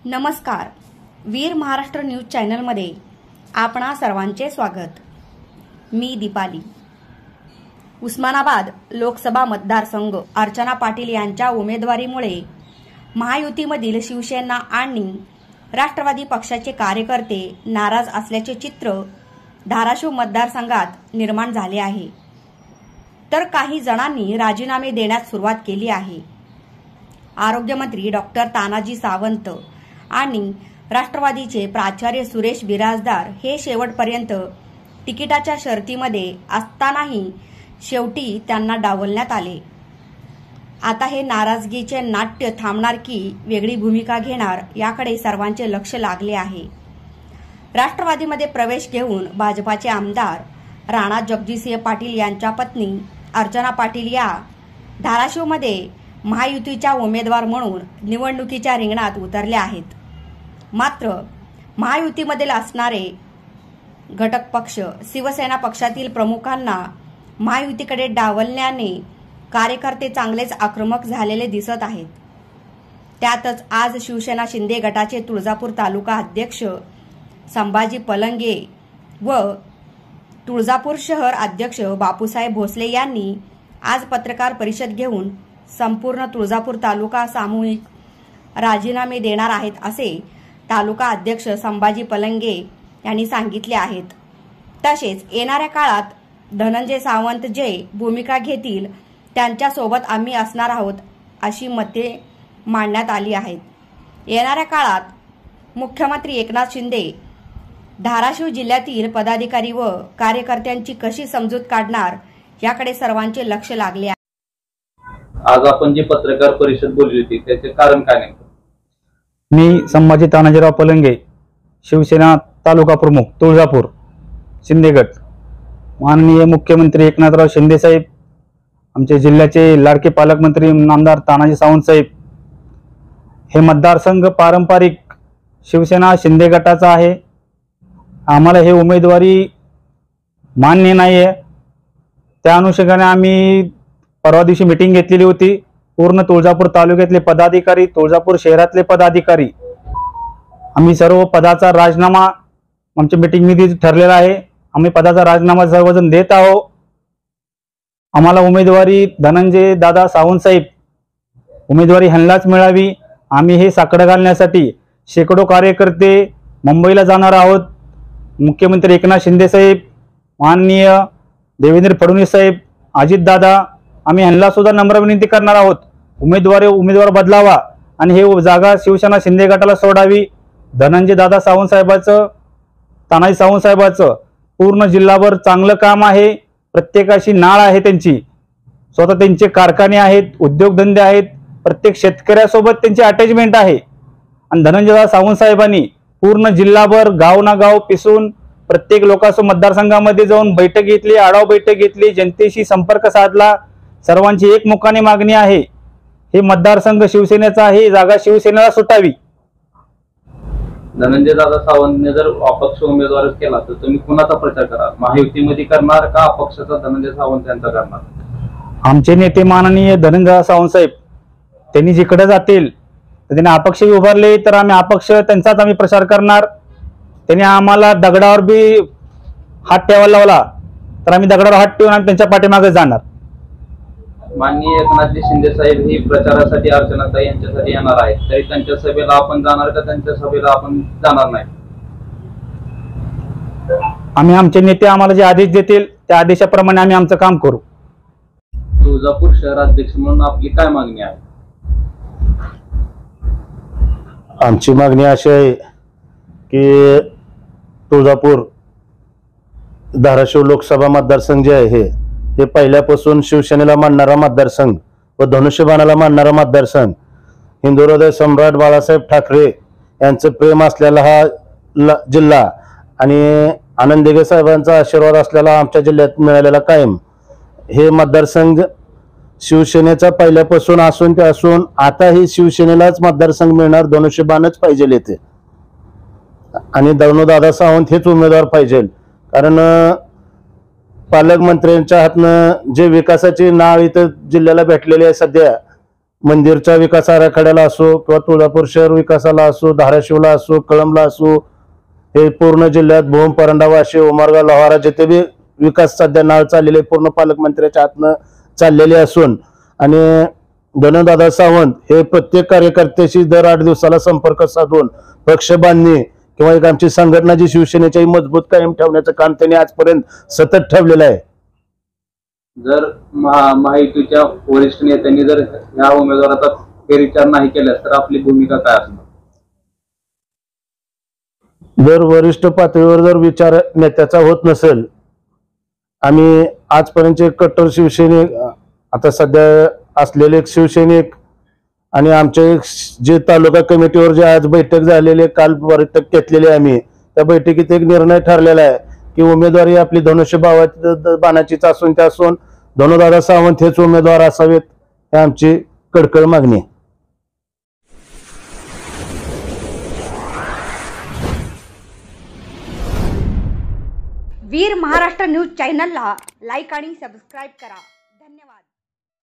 नमस्कार, वीर महाराष्ट्र न्यूज चॅनलमध्ये आपणा सर्वांचे स्वागत। मी दीपाली। उस्मानाबाद लोकसभा मतदारसंघ अर्चना पाटील यांच्या उमेदवारीमुळे महायुतीमधील शिवसेना आणि राष्ट्रवादी पक्षाचे कार्यकर्ते नाराज असल्याचे चित्र धाराशिव मतदारसंघात निर्माण झाले आहे। तर काही जणांनी राजीनामे देण्यास सुरुवात केली आहे। आरोग्यमंत्री डॉक्टर तानाजी सावंत आणि राष्ट्रवादीचे प्राचार्य सुरेश बिराजदार हे शेवटपर्यंत तिकिटाच्या शर्तीमध्ये असतानाही शेवटी त्यांना डावलण्यात आले। आता हे नाराजगीचे नाट्य थांबणार की वेगळी भूमिका घेणार याकडे सर्वांचे लक्ष लागले आहे। राष्ट्रवादीमध्ये प्रवेश घेऊन भाजपाचे आमदार राणा जगजितसिंह पाटील यांच्या पत्नी अर्चना पाटील या धाराशिवमध्ये महायुतीच्या उमेदवार म्हणून निवडणुकीच्या रिंगणात उतरल्या आहेत। मात्र महायुतीमध्ये असणारे घटक पक्ष शिवसेना पक्षातील प्रमुखांना महायुतीकडे डावलण्याने कार्यकर्ते चांगलेच आक्रमक झालेले दिसत आहेत। त्यातच आज शिवसेना शिंदे गटाचे तुळजापूर तालुका अध्यक्ष संभाजी पलंगे व तुळजापूर शहर अध्यक्ष बापूसाहेब भोसले यांनी आज पत्रकार परिषद घेऊन संपूर्ण तुळजापूर तालुका सामूहिक राजीनामे देणार आहेत असे तालुका अध्यक्ष संभाजी पलंगे यांनी सांगितले आहेत। तसेच येणाऱ्या काळात धनंजय सावंत जे भूमिका घेतील त्यांच्या सोबत आम्ही असणार आहोत अशी मते मांडण्यात आली आहेत। येणाऱ्या काळात मुख्यमंत्री एकनाथ शिंदे धाराशिव जिल्ह्यातील पदाधिकारी व कार्यकर्त्यांची कशी समजूत काढणार याकडे सर्वांचे लक्ष लागले आहे। आज आपण जी पत्रकार परिषद बोलली होती त्याचे कारण काय नेमकं? मी संभाजी तानाजीराव पलंगे, शिवसेना तालुका प्रमुख तुळजापूर शिंदे गट। माननीय मुख्यमंत्री एकनाथराव शिंदे साहेब, आमचे जिल्ह्याचे लाडके पालकमंत्री नामदार तानाजी सावंत साहेब, हे मतदारसंघ पारंपरिक शिवसेना शिंदे गटाचा आहे। आम्हाला हे उमेदवारी मान्य नाही आहे। त्या अनुषंगाने आम्ही परवा दिवशी मीटिंग घेतलेली होती। पूर्ण तुळजापूर तालुक्यातले पदाधिकारी, तुळजापूर शहरातले पदाधिकारी, आम्ही सर्व पदाचा राजीनामा आमच्या मीटिंगमध्ये ठरलेला आहे। आम्ही पदाचा राजीनामा सर्वजण देत आहोत। आम्हाला उमेदवारी धनंजय दादा सावंत साहेब उमेदवारी ह्यांनाच मिळावी। आम्ही हे साकडं घालण्यासाठी शेकडो कार्यकर्ते मुंबईला जाणार आहोत। मुख्यमंत्री एकनाथ शिंदे साहेब, माननीय देवेंद्र फडणवीस साहेब, अजित दादा, आम्ही ह्यांना सुद्धा नम्र विनंती करणार आहोत, उमेदवार बदलावा आणि हे जागा शिवसेना शिंदे गटाला सोडावी। धनंजय दादा सावंत साहेबांचं, तानाजी सावंत साहेबांचं पूर्ण जिल्हाभर चांगलं काम आहे। प्रत्येकाशी नाळ आहे त्यांची, स्वतः त्यांचे कारखाने आहेत, उद्योगधंदे आहेत, प्रत्येक शेतकऱ्यासोबत त्यांची अटॅचमेंट आहे। आणि धनंजय दादा सावंत साहेबांनी पूर्ण जिल्हाभर गाव ना गाव पिसून प्रत्येक लोकांसोबत मतदारसंघामध्ये जाऊन बैठक घेतली, आढावा बैठक घेतली, जनतेशी संपर्क साधला। सर्वांची एकमुखाने मागणी आहे, हे मतदारसंघ शिवसेनेचा आहे, जागा शिवसेनेला सुटावी। धनंजय दादा सावंतने जर अपक्ष उमेदवार केला तर तुम्ही कुणाचा प्रचार कराल? महायुतीमध्ये करणार का अपक्षाचा धनंजय सावंत यांचा करणार? आमचे नेते माननीय धनंजय सावंत साहेब त्यांनी जिकडे जातील तर त्यांनी अपक्ष उभारले तर आम्ही अपक्ष त्यांचाच आम्ही प्रचार करणार। त्यांनी आम्हाला दगडावर बी हात ठेवायला लावला तर आम्ही दगडावर हात ठेवून आम्ही त्यांच्या पाठीमागे जाणार। माननीय एकनाथजी शिंदे साहेब ही प्रचारासाठी अर्चनाताई यांच्यासाठी येणार आहेत, तरी त्यांच्या सभेला आपण जाणार का त्यांच्या सभेला आपण जाणार नाही? आम्ही आमचे नेते आम्हाला जे आदेश देतील त्या आदेशाप्रमाणे आम्ही आमचं काम करू। तुळजापूर शहर अध्यक्ष म्हणून आपली काय मागणी आहे? आमची मागणी अशी आहे की तुळजापूर धाराशिव लोकसभा मतदारसंघ जे आहे हे पहिल्यापासून शिवसेनेला मानणारा मतदारसंघ व धनुष्यबाणाला मानणारा मतदारसंघ, हिंदू हृदय सम्राट बाळासाहेब ठाकरे यांचं प्रेम असलेला हा जिल्हा आणि आनंद दिघे साहेबांचा आशीर्वाद असलेला आमच्या जिल्ह्यात मिळालेला कायम हे मतदारसंघ शिवसेनेचा पहिल्यापासून असून ते असून आताही शिवसेनेलाच मतदारसंघ मिळणार, धनुष्यबाणच पाहिजे येते आणि दादा सावंत हेच उमेदवार पाहिजे। कारण पालकमंत्र्यांच्या हातनं जे विकासाची नाव इथं जिल्ह्याला भेटलेली आहे सध्या मंदिरच्या विकास आराखड्याला असो किंवा तुळजापूर शहर विकासाला असो, धाराशिवला असो, कळंबला असो, हे पूर्ण जिल्ह्यात भूम, परंडा, वाशी, उमरगा, लोहारा जिथे बी विकास सध्या नाळ चाललेले पूर्ण पालकमंत्र्याच्या हातनं चाललेले असून आणि धनदादा सावंत हे प्रत्येक कार्यकर्त्याशी दर 8 दिवसाला संपर्क साधून पक्ष बांधणी किंवा एक आमची संघटना जी शिवसेनेची मजबूत कायम ठेवण्याचं काम त्यांनी आजपर्यंत सतत ठेवलेलं आहे. जर महायुतीच्या वरिष्ठ नेत्यांनी जर ह्या उमेदवाराचा फेरविचार नाही केल्यास तर आपली भूमिका काय असणार? जर वरिष्ठ पातळीवर जर विचार नेत्याचा होत नसेल, आम्ही आजपर्यंतचे कट्टर शिवसैनिक, आता सध्या असलेले शिवसैनिक आणि आमचे जे तालुका कमिटीवर जे आज बैठक झालेली, काल बैठक घेतलेली आम्ही, त्या बैठकीत एक निर्णय ठरलेला आहे की उमेदवारी आपली धनुष्य बाणाचीच असून त्या असून धनुदादा सावंत हेच उमेदवार असावेत, ही आमची कडकड मागणी आहे. वीर महाराष्ट्र न्यूज चॅनलला लाईक आणि सबस्क्राईब करा.